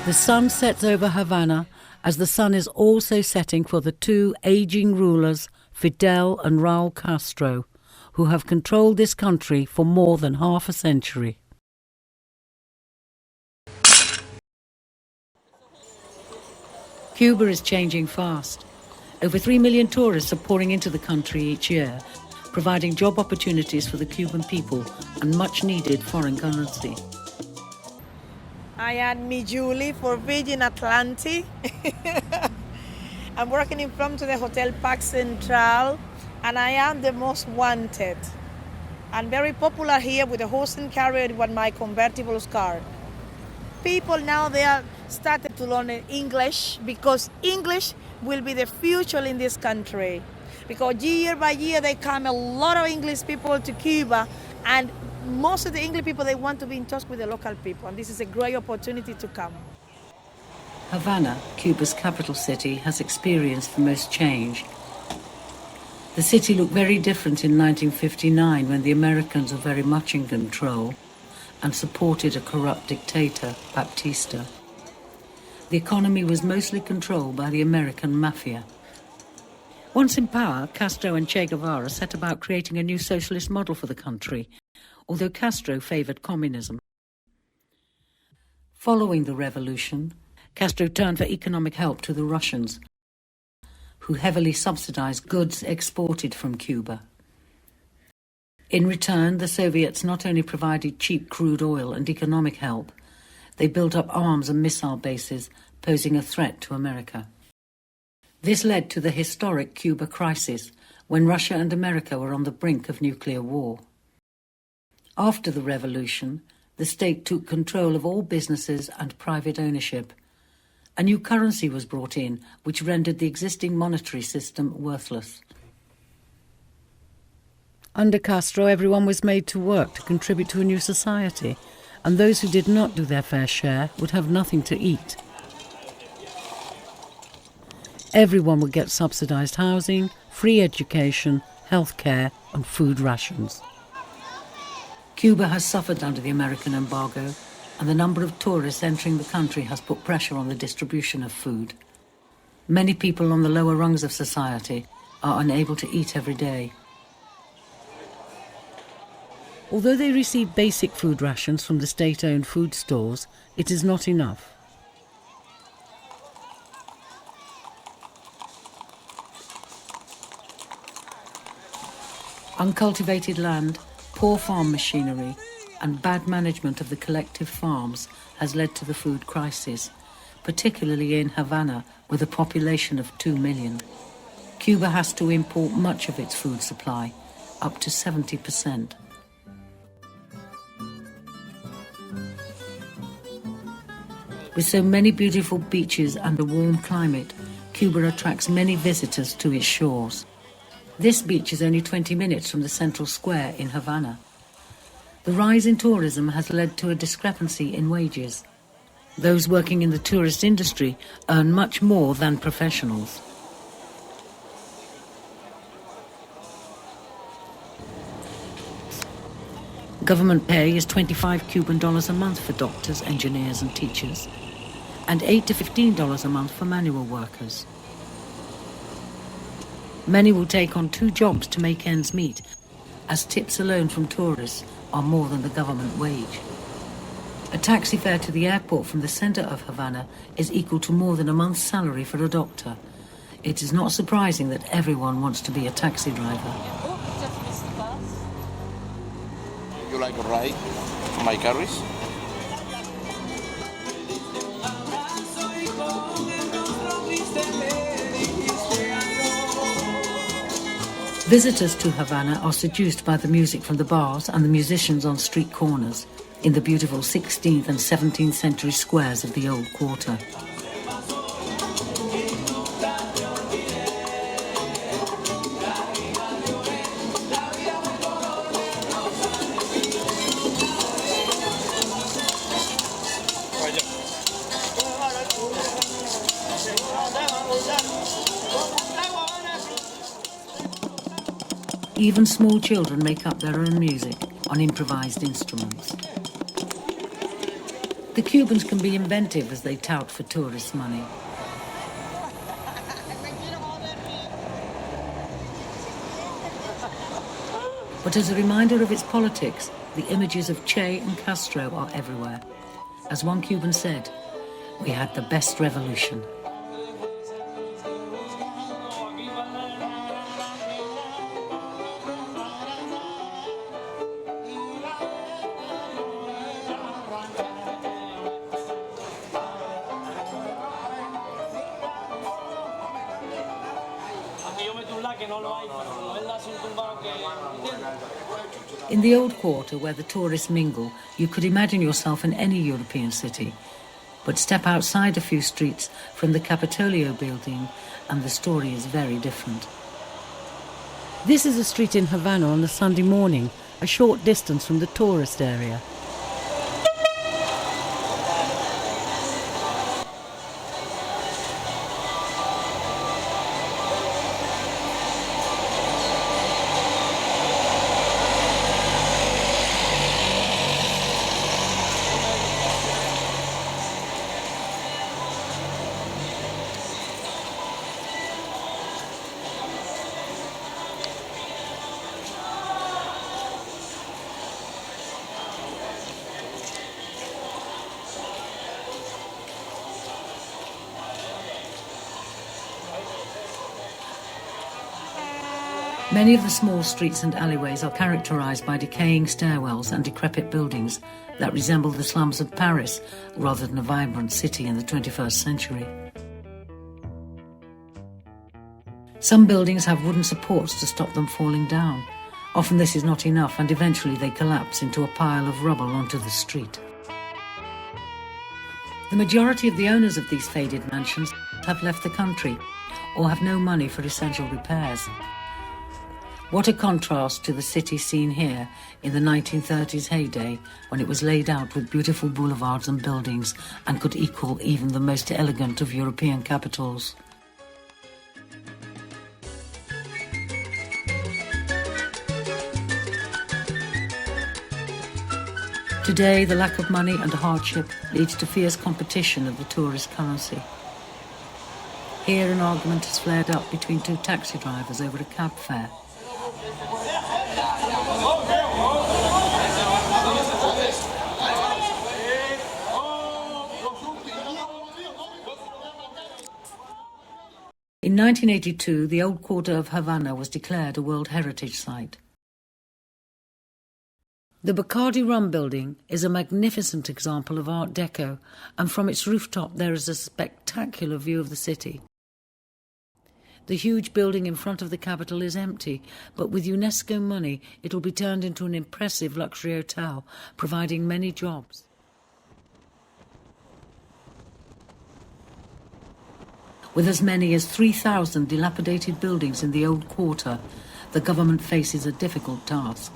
The sun sets over Havana as the sun is also setting for the two aging rulers, Fidel and Raul Castro, who have controlled this country for more than half a century. Cuba is changing fast. Over 3 million tourists are pouring into the country each year, providing job opportunities for the Cuban people and much needed foreign currency. I am Julie for Virgin Atlantic. I'm working in front of the Hotel Park Central, and I am the most wanted. I'm very popular here with the horse and carriage with my convertible car. People now, they are started to learn English because English will be the future in this country. Because year by year, they come a lot of English people to Cuba, and most of the English people, they want to be in touch with the local people, and this is a great opportunity to come. Havana, Cuba's capital city, has experienced the most change. The city looked very different in 1959 when the Americans were very much in control and supported a corrupt dictator, Baptista. The economy was mostly controlled by the American mafia. Once in power, Castro and Che Guevara set about creating a new socialist model for the country, although Castro favoured communism. Following the revolution, Castro turned for economic help to the Russians, who heavily subsidized goods exported from Cuba. In return, the Soviets not only provided cheap crude oil and economic help, they built up arms and missile bases, posing a threat to America. This led to the historic Cuba crisis, when Russia and America were on the brink of nuclear war. After the revolution, the state took control of all businesses and private ownership. A new currency was brought in, which rendered the existing monetary system worthless. Under Castro, everyone was made to work to contribute to a new society, and those who did not do their fair share would have nothing to eat. Everyone would get subsidized housing, free education, health care, and food rations. Cuba has suffered under the American embargo, and the number of tourists entering the country has put pressure on the distribution of food. Many people on the lower rungs of society are unable to eat every day. Although they receive basic food rations from the state-owned food stores, it is not enough. Uncultivated land, poor farm machinery, and bad management of the collective farms has led to the food crisis, particularly in Havana, with a population of 2 million. Cuba has to import much of its food supply, up to 70%. With so many beautiful beaches and a warm climate, Cuba attracts many visitors to its shores. This beach is only 20 minutes from the central square in Havana. The rise in tourism has led to a discrepancy in wages. Those working in the tourist industry earn much more than professionals. Government pay is 25 Cuban dollars a month for doctors, engineers and teachers, and $8 to $15 a month for manual workers. Many will take on 2 jobs to make ends meet, as tips alone from tourists are more than the government wage. A taxi fare to the airport from the center of Havana is equal to more than a month's salary for a doctor. It is not surprising that everyone wants to be a taxi driver. You like a ride? My carries? Visitors to Havana are seduced by the music from the bars and the musicians on street corners. in the beautiful 16th and 17th century squares of the old quarter. Even small children make up their own music on improvised instruments. The Cubans can be inventive as they tout for tourist money. But as a reminder of its politics, the images of Che and Castro are everywhere. As one Cuban said, "We had the best revolution." In the old quarter where the tourists mingle, you could imagine yourself in any European city. But step outside a few streets from the Capitolio building and the story is very different. This is a street in Havana on a Sunday morning, a short distance from the tourist area. Many of the small streets and alleyways are characterized by decaying stairwells and decrepit buildings that resemble the slums of Paris rather than a vibrant city in the 21st century. Some buildings have wooden supports to stop them falling down. Often this is not enough and eventually they collapse into a pile of rubble onto the street. The majority of the owners of these faded mansions have left the country or have no money for essential repairs. What a contrast to the city seen here in the 1930s heyday, when it was laid out with beautiful boulevards and buildings and could equal even the most elegant of European capitals. Today, the lack of money and hardship leads to fierce competition of the tourist currency. Here, an argument has flared up between two taxi drivers over a cab fare. In 1982, the old quarter of Havana was declared a World Heritage Site. The Bacardi Rum building is a magnificent example of Art Deco, and from its rooftop there is a spectacular view of the city. The huge building in front of the capital is empty, but with UNESCO money it will be turned into an impressive luxury hotel, providing many jobs. With as many as 3,000 dilapidated buildings in the old quarter, the government faces a difficult task.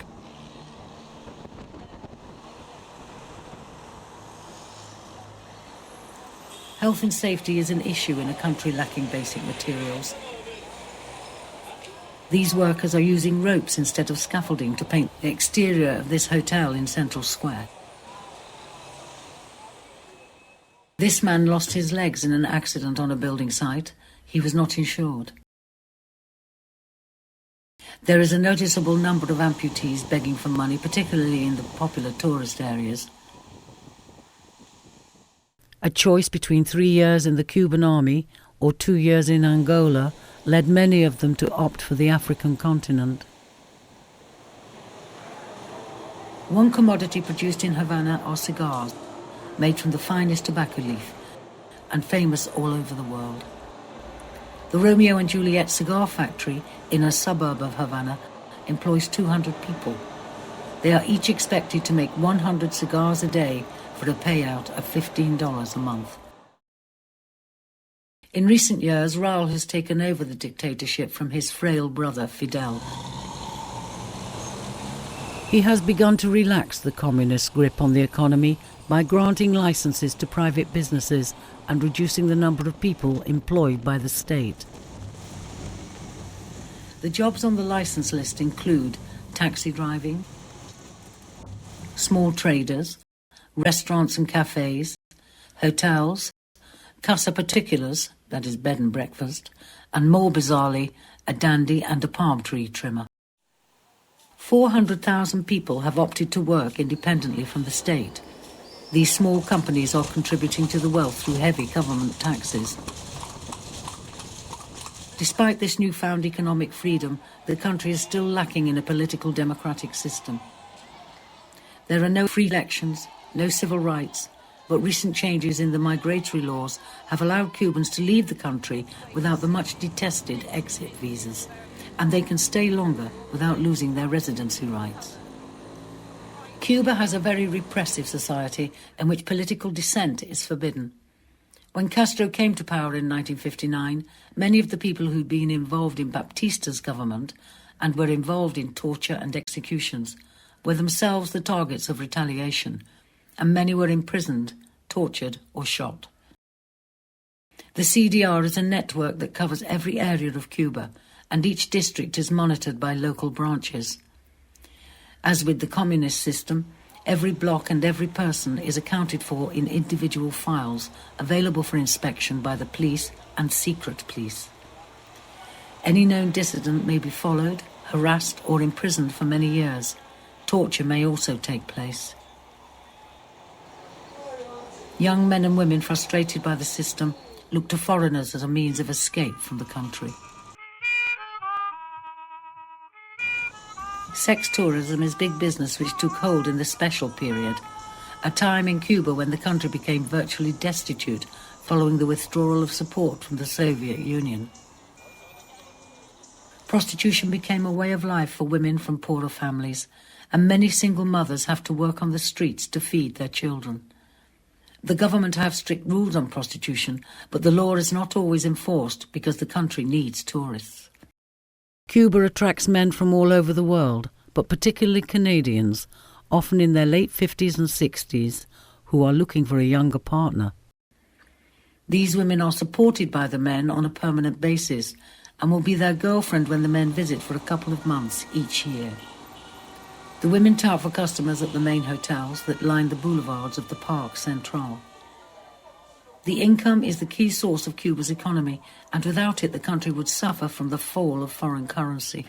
Health and safety is an issue in a country lacking basic materials. These workers are using ropes instead of scaffolding to paint the exterior of this hotel in Central Square. This man lost his legs in an accident on a building site. He was not insured. There is a noticeable number of amputees begging for money, particularly in the popular tourist areas. A choice between 3 years in the Cuban army or 2 years in Angola led many of them to opt for the African continent. One commodity produced in Havana are cigars, made from the finest tobacco leaf and famous all over the world. The Romeo and Juliet cigar factory in a suburb of Havana employs 200 people. They are each expected to make 100 cigars a day for a payout of $15 a month. In recent years, Raul has taken over the dictatorship from his frail brother, Fidel. He has begun to relax the communist grip on the economy by granting licenses to private businesses and reducing the number of people employed by the state. The jobs on the license list include taxi driving, small traders, restaurants and cafes, hotels, casa particulars, that is bed and breakfast, and more bizarrely, a dandy and a palm tree trimmer. 400,000 people have opted to work independently from the state. These small companies are contributing to the wealth through heavy government taxes. Despite this newfound economic freedom, the country is still lacking in a political democratic system. There are no free elections, no civil rights, but recent changes in the migratory laws have allowed Cubans to leave the country without the much detested exit visas, and they can stay longer without losing their residency rights. Cuba has a very repressive society in which political dissent is forbidden. When Castro came to power in 1959, many of the people who'd been involved in Baptista's government and were involved in torture and executions were themselves the targets of retaliation, and many were imprisoned, tortured or shot. The CDR is a network that covers every area of Cuba, and each district is monitored by local branches. As with the communist system, every block and every person is accounted for in individual files available for inspection by the police and secret police. Any known dissident may be followed, harassed or imprisoned for many years. Torture may also take place. Young men and women frustrated by the system look to foreigners as a means of escape from the country. Sex tourism is big business which took hold in the special period, a time in Cuba when the country became virtually destitute following the withdrawal of support from the Soviet Union. Prostitution became a way of life for women from poorer families, and many single mothers have to work on the streets to feed their children. The government have strict rules on prostitution, but the law is not always enforced because the country needs tourists. Cuba attracts men from all over the world, but particularly Canadians, often in their late 50s and 60s, who are looking for a younger partner. These women are supported by the men on a permanent basis and will be their girlfriend when the men visit for a couple of months each year. The women tout for customers at the main hotels that line the boulevards of the Parc Central. The income is the key source of Cuba's economy, and without it the country would suffer from the fall of foreign currency.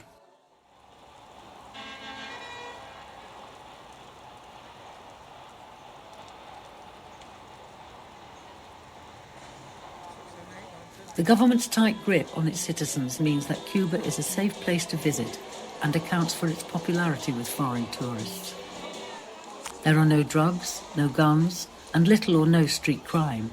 The government's tight grip on its citizens means that Cuba is a safe place to visit and accounts for its popularity with foreign tourists. There are no drugs, no guns, and little or no street crime.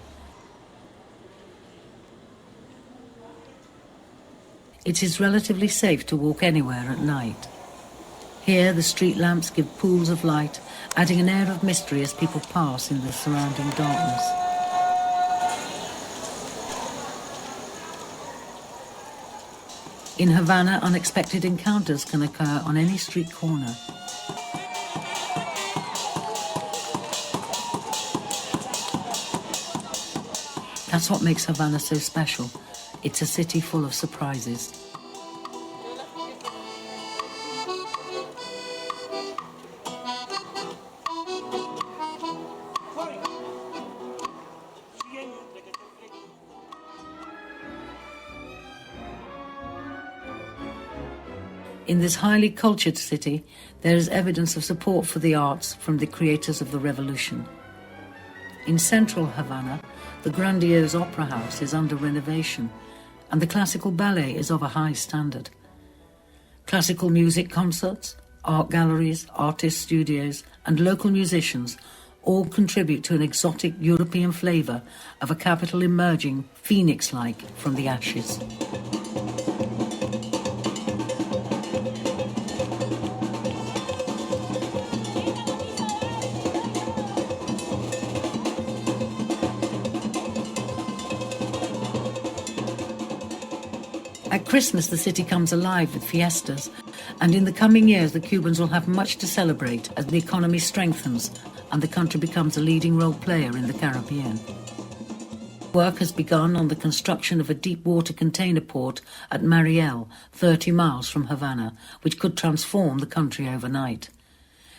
It is relatively safe to walk anywhere at night. Here the street lamps give pools of light, adding an air of mystery as people pass in the surrounding darkness. In Havana, unexpected encounters can occur on any street corner. That's what makes Havana so special. It's a city full of surprises. In this highly cultured city, there is evidence of support for the arts from the creators of the revolution. In central Havana, the grandiose opera house is under renovation, and the classical ballet is of a high standard. Classical music concerts, art galleries, artist studios, and local musicians all contribute to an exotic European flavour of a capital emerging phoenix-like from the ashes. At Christmas, the city comes alive with fiestas, and in the coming years, the Cubans will have much to celebrate as the economy strengthens and the country becomes a leading role player in the Caribbean. Work has begun on the construction of a deep-water container port at Mariel, 30 miles from Havana, which could transform the country overnight.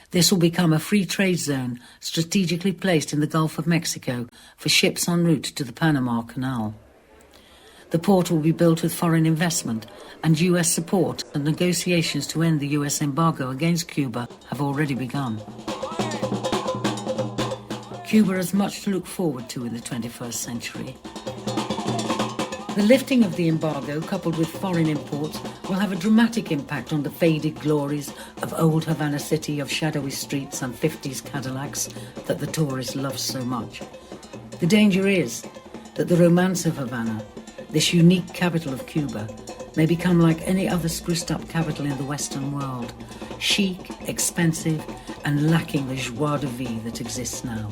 This will become a free trade zone strategically placed in the Gulf of Mexico for ships en route to the Panama Canal. The port will be built with foreign investment, and US support and negotiations to end the US embargo against Cuba have already begun. Cuba has much to look forward to in the 21st century. The lifting of the embargo, coupled with foreign imports, will have a dramatic impact on the faded glories of old Havana City of shadowy streets and 50s Cadillacs that the tourists love so much. The danger is that the romance of Havana, this unique capital of Cuba, may become like any other spruced-up capital in the Western world, chic, expensive, and lacking the joie de vivre that exists now.